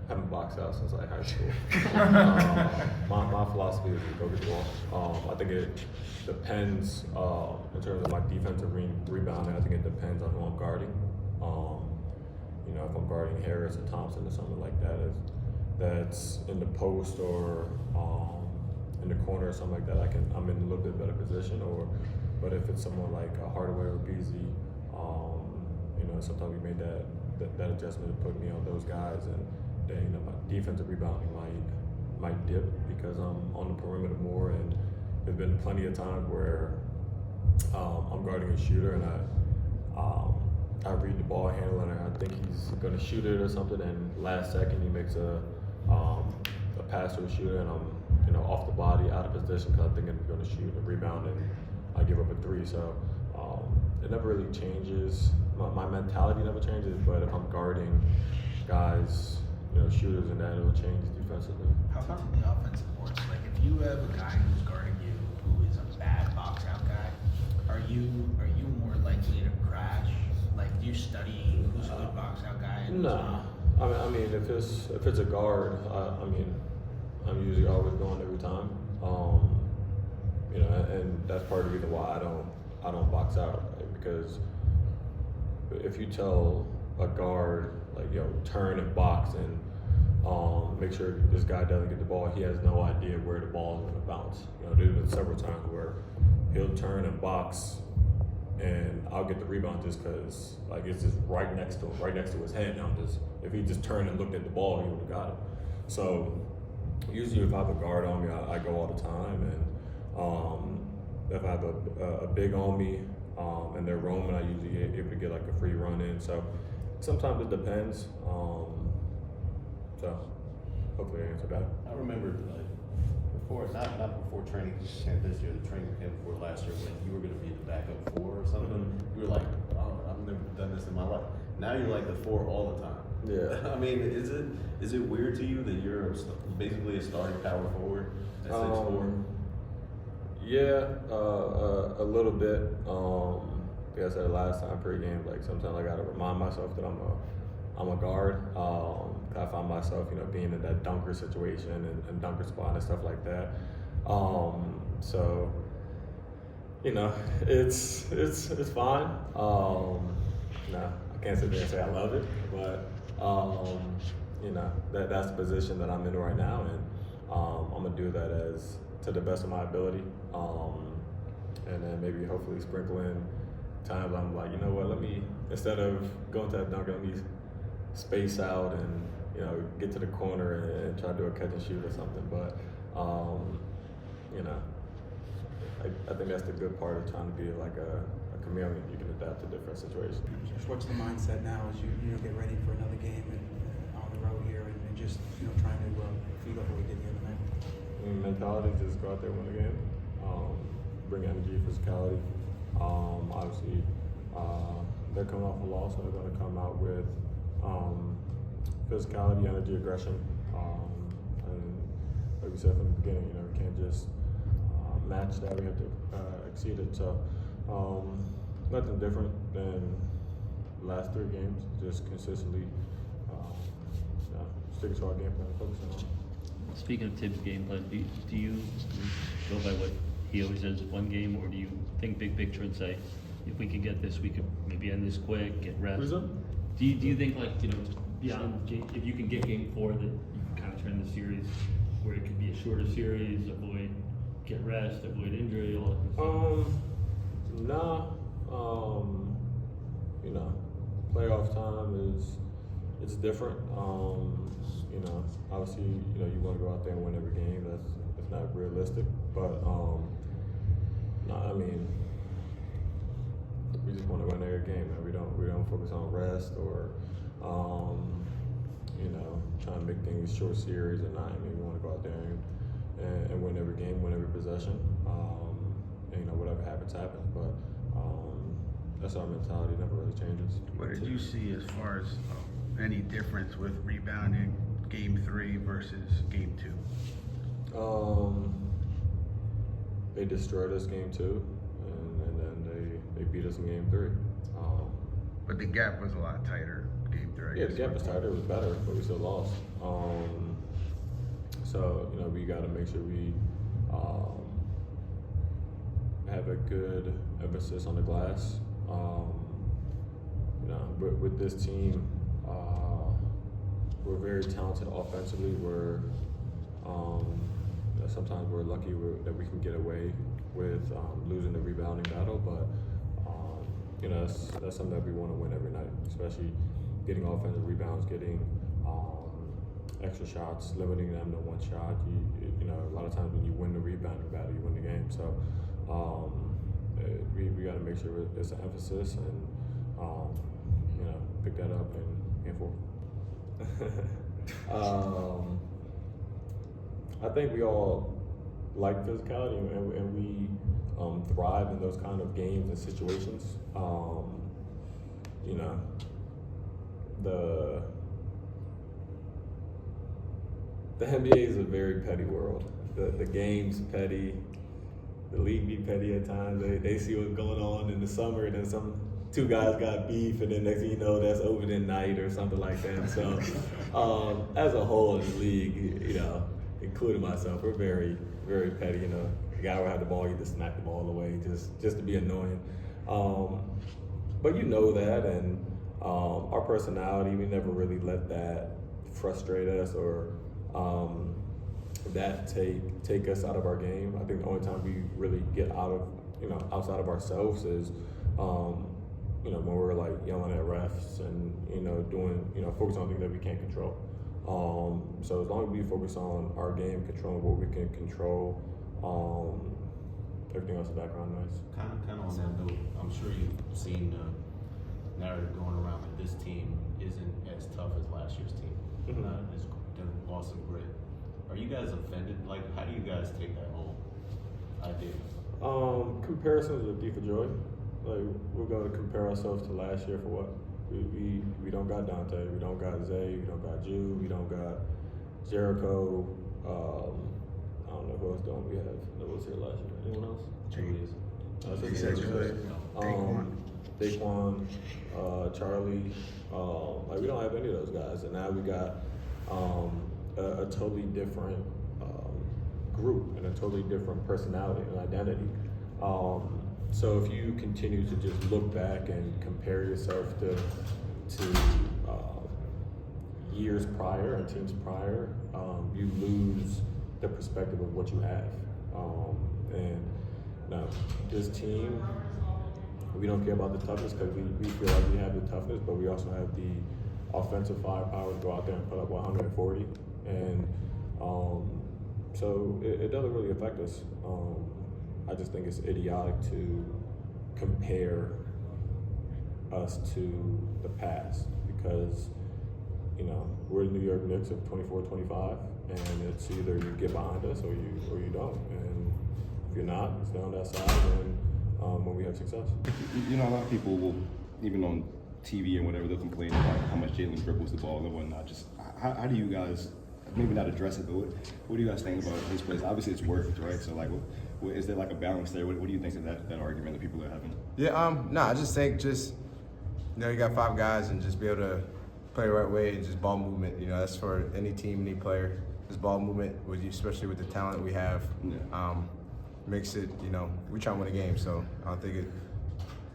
haven't boxed out since like high school. My philosophy is to go get the ball. I think it depends in terms of my defensive rebounding. I think it depends on who I'm guarding. You know, if I'm guarding Harris or Thompson or something like that, that's in the post or in the corner or something like that, I'm in a little bit better position. But if it's someone like Hardaway or Beasley, you know, sometimes we made that adjustment to put me on those guys, and then, you know, my defensive rebounding might dip because I'm on the perimeter more, and there's been plenty of times where I'm guarding a shooter and I read the ball handler and I think he's going to shoot it or something, and last second he makes a pass to a shooter, and I'm, you know, off the body, out of position because I think I'm going to shoot and rebound, and I give up a three. So it never really changes. My mentality never changes, but if I'm guarding guys, you know, shooters and that, it'll change defensively. How about in the offensive boards? Like, if you have a guy who's guarding you who is a bad box out guy, are you more likely to crash? Like, do you study who's a good box out guy? Nah. I mean, if it's a guard, I mean, I'm usually always going every time. You know, and that's part of the reason why I don't box out, right? Because if you tell a guard, like, yo, turn and box and make sure this guy doesn't get the ball, he has no idea where the ball is going to bounce. You know, there's been several times where he'll turn and box, and I'll get the rebound just because, like, it's just right next to his head. And if he just turned and looked at the ball, he would have got it. So usually, if I have a guard on me, I go all the time, and if I have a big on me and they're roaming, I usually able to get like a free run in. So sometimes it depends. So hopefully I answered that. I remember not before training camp this year, the training camp before last year, when you were going to be the backup 4 or something. Mm-hmm. You were like, oh, I've never done this in my life. Now you're like the 4 all the time. Yeah. I mean, is it weird to you that you're basically a starting power forward at 6'4"? Yeah, a little bit. Like I said last time pre-game, like sometimes I gotta remind myself that I'm a guard. I find myself, you know, being in that dunker situation and dunker spot and stuff like that. So, you know, it's fine. No, I can't sit there and say I love it, but you know, that's the position that I'm in right now, and I'm gonna do that as to the best of my ability, and then maybe hopefully sprinkle in times I'm like, you know what, instead of going to that dunker, let me space out and, you know, get to the corner and try to do a catch and shoot or something. But you know, I think that's the good part of trying to be like a chameleon. You can adapt to different situations. What's the mindset now as you get ready for another game and on the road here, and just, you know, trying to feed off what we did the other night? Mentality, just go out there, win the game, bring energy, physicality. Obviously, they're coming off a loss, so they're going to come out with physicality, energy, aggression, and like we said from the beginning, you know, we can't just match that. We have to exceed it. So nothing different than the last 3 games. Just consistently stick to our game plan, focusing on. Speaking of Tibbs' game plan, do you go by what he always says, one game, or do you think big picture and say, if we could get this, we could maybe end this quick, get rest? Do you think, like, you know, beyond if you can get game 4, that you can kind of turn the series where it could be a shorter series, get rest, avoid injury, all that kind of stuff? Nah. You know, playoff time it's different. You know, obviously, you know, you want to go out there and win every game. That's not realistic. But no, I mean, we just want to win every game, and we don't focus on rest or you know, trying to make things short series or not. I mean, we want to go out there and win every game, win every possession. And, you know, whatever happens, happens. But that's our mentality. Never really changes. What did you see as far as any difference with rebounding game 3 versus game 2? They destroyed us game 2, and then they beat us in game 3. But the gap was a lot tighter game 3. Yeah, the gap was tighter. It was better, but we still lost. So, you know, we got to make sure we have a good emphasis on the glass. You know, with this team, we're very talented offensively. Sometimes we're lucky that we can get away with losing the rebounding battle, but you know, that's something that we want to win every night, especially getting offensive rebounds, getting extra shots, limiting them to one shot. You know, a lot of times when you win the rebounding battle, you win the game. So we got to make sure it's an emphasis and you know, pick that up and forth. I think we all like physicality and we thrive in those kind of games and situations. You know, the NBA is a very petty world. The game's petty. The league be petty at times. They see what's going on in the summer, and then two guys got beef, and then next thing you know, that's over the night or something like that. So, as a whole in the league, you know, including myself, we're very, very petty. You know, the guy will have the ball, you just smack the ball away just to be annoying. But you know that, and our personality, we never really let that frustrate us or that take us out of our game. I think the only time we really get outside of ourselves is you know, when we're like yelling at refs and, you know, focus on things that we can't control. So as long as we focus on our game, controlling what we can control, everything else is background noise. Kind of on that note, I'm sure you've seen the narrative going around that this team isn't as tough as last year's team. Mm-hmm. They've lost some grit. Are you guys offended? Like, how do you guys take that whole idea? Comparisons are thief of joy. Like, we're going to compare ourselves to last year for what? We don't got Dante, we don't got Zay, we don't got Jude, we don't got Jericho. I don't know who else don't we have that was here last year. Anyone else? Daquan, Charlie. Like, we don't have any of those guys, and now we got a totally different group and a totally different personality and identity. So if you continue to just look back and compare yourself to years prior and teams prior, you lose the perspective of what you have. And now this team, we don't care about the toughness because we feel like we have the toughness, but we also have the offensive firepower to go out there and put up 140. And so it doesn't really affect us. I just think it's idiotic to compare us to the past because, you know, we're the New York Knicks of 24-25, and it's either you get behind us or you don't. And if you're not, stay on that side, and when we have success. You know, a lot of people will, even on TV and whatever, they'll complain about how much Jalen dribbles the ball and whatnot. Just how do you guys, maybe not address it, but what do you guys think about his plays? Obviously, it's worked, right? So, like, is there like a balance there? What do you think of that argument that people are having? Yeah, no, I just think you know, you got 5 guys and just be able to play the right way and just ball movement. You know, that's for any team, any player. Just ball movement, especially with the talent we have, makes it, you know, we try to win a game. So I don't think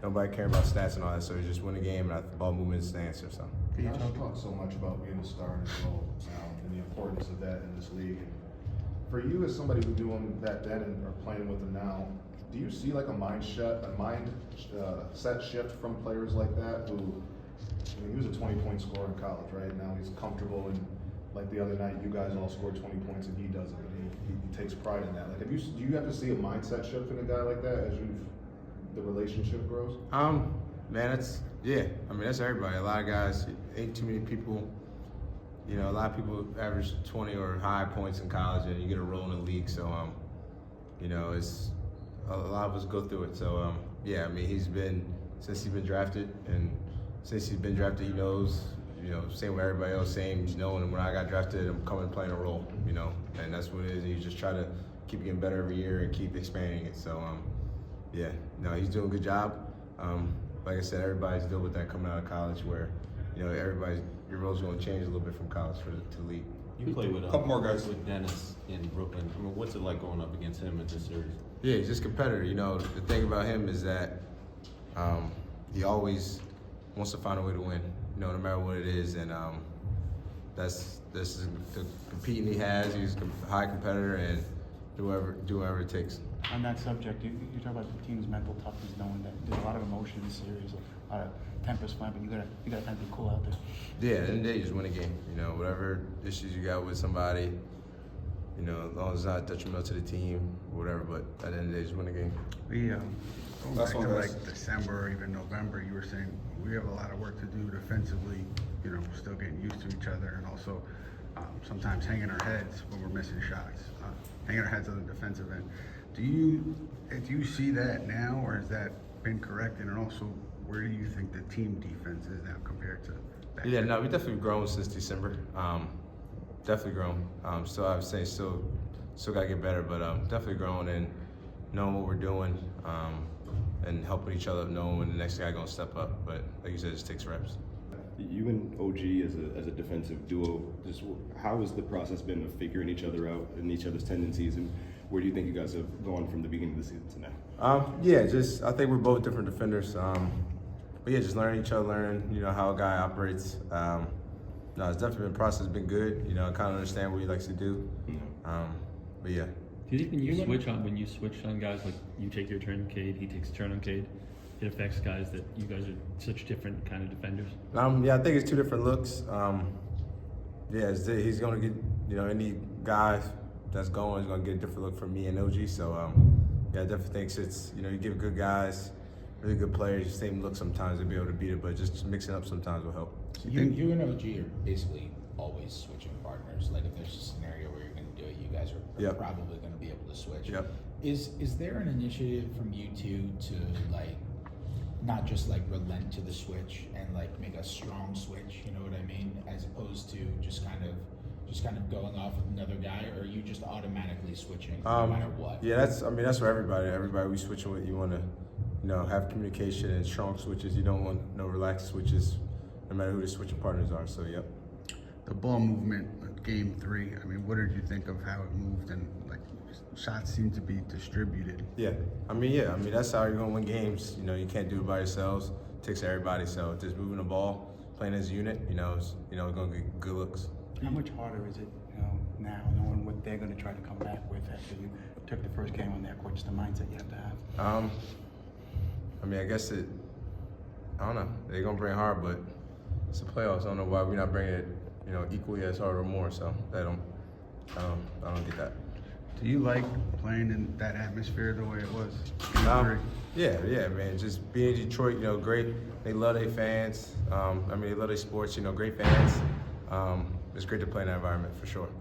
nobody cares about stats and all that. So you just win a game, and ball movement is the answer. So. You talk so much about being a star in this role now and the importance of that in this league. For you, as somebody who's doing that then and are playing with them now, do you see like a mindset shift from players like that who, I mean, he was a 20-point scorer in college, right? Now he's comfortable, and like the other night, you guys all scored 20 points and he doesn't, and he takes pride in that. Like, do you have to see a mindset shift in a guy like that as the relationship grows? Man, I mean, that's everybody. A lot of guys, ain't too many people. You know, a lot of people average 20 or high points in college, and you get a role in the league. So, you know, it's a lot of us go through it. So, yeah, I mean, since he's been drafted, and since he's been drafted, he knows. You know, same with everybody else, knowing when I got drafted, I'm coming playing a role. You know, and that's what it is. And you just try to keep getting better every year and keep expanding it. So, yeah, no, he's doing a good job. Like I said, everybody's dealing with that coming out of college, where, you know, everybody's your role's going to change a little bit from college to the league. You play with Couple more guys. with Dennis in Brooklyn. I mean, what's it like going up against him in this series? Yeah, he's just a competitor. You know, the thing about him is that he always wants to find a way to win. You know, no matter what it is, and this is the competing he has. He's a high competitor and do whatever it takes. On that subject, you talk about the team's mental toughness, knowing that there's a lot of emotion in the series, a lot of tempers flying, but you gotta kind of be cool out there. Yeah, at the end of the day, you just win a game. You know, whatever issues you got with somebody, you know, as long as it's not detrimental to the team or whatever, but at the end of the day, just win a game. We going That's back to one, guys. like December or even November, you were saying we have a lot of work to do defensively. You know, still getting used to each other, and also sometimes hanging our heads when we're missing shots, hanging our heads on the defensive end. Do you see that now, or has that been corrected? And also, where do you think the team defense is now compared to back Yeah, then? no, we definitely grown since December. Definitely grown. Still, I would say still gotta get better, but definitely grown and knowing what we're doing and helping each other, knowing when the next guy gonna step up. But like you said, it just takes reps. You and OG as a defensive duo, just how has the process been of figuring each other out and each other's tendencies, and where do you think you guys have gone from the beginning of the season to now? Yeah, just I think we're both different defenders. But yeah, just learning each other, learning how a guy operates. No, it's definitely been process, been good. You know, I kind of understand what he likes to do. But yeah. Do you think when you switch on guys, like you take your turn, Cade, he takes a turn on Cade, it affects guys that you guys are such different kind of defenders? Yeah, I think it's two different looks. Yeah, he's gonna get any guy that's going is gonna get a different look from me and OG. So yeah, I definitely think it's you give good guys, really good players, same look sometimes they'll be able to beat it, but just mixing up sometimes will help. You and OG are basically always switching partners. Like if there's a scenario where you're going to do it, you guys are Yep. probably going to be able to switch. Yep. Is there an initiative from you two to like not just like relent to the switch and like make a strong switch? You know what I mean? As opposed to just kind of going off with another guy, or are you just automatically switching no matter what? Yeah, that's for everybody. Everybody we switching with, you want to have communication and strong switches. You don't want no relaxed switches, no matter who the switching partners are. So yep. The ball movement, game 3. I mean, what did you think of how it moved, and like shots seem to be distributed? Yeah, that's how you're gonna win games. You can't do it by yourselves. It takes everybody. So just moving the ball, playing as a unit, it's gonna get good looks. How much harder is it, now, knowing what they're going to try to come back with after you took the first game on their court? Just the mindset you have to have. I guess I don't know. They're gonna bring hard, but it's the playoffs. I don't know why we're not bringing it, equally as hard or more. So I don't get that. Do you like playing in that atmosphere the way it was? Yeah, man. Just being in Detroit, great. They love their fans. They love their sports. Great fans. It's great to play in that environment for sure.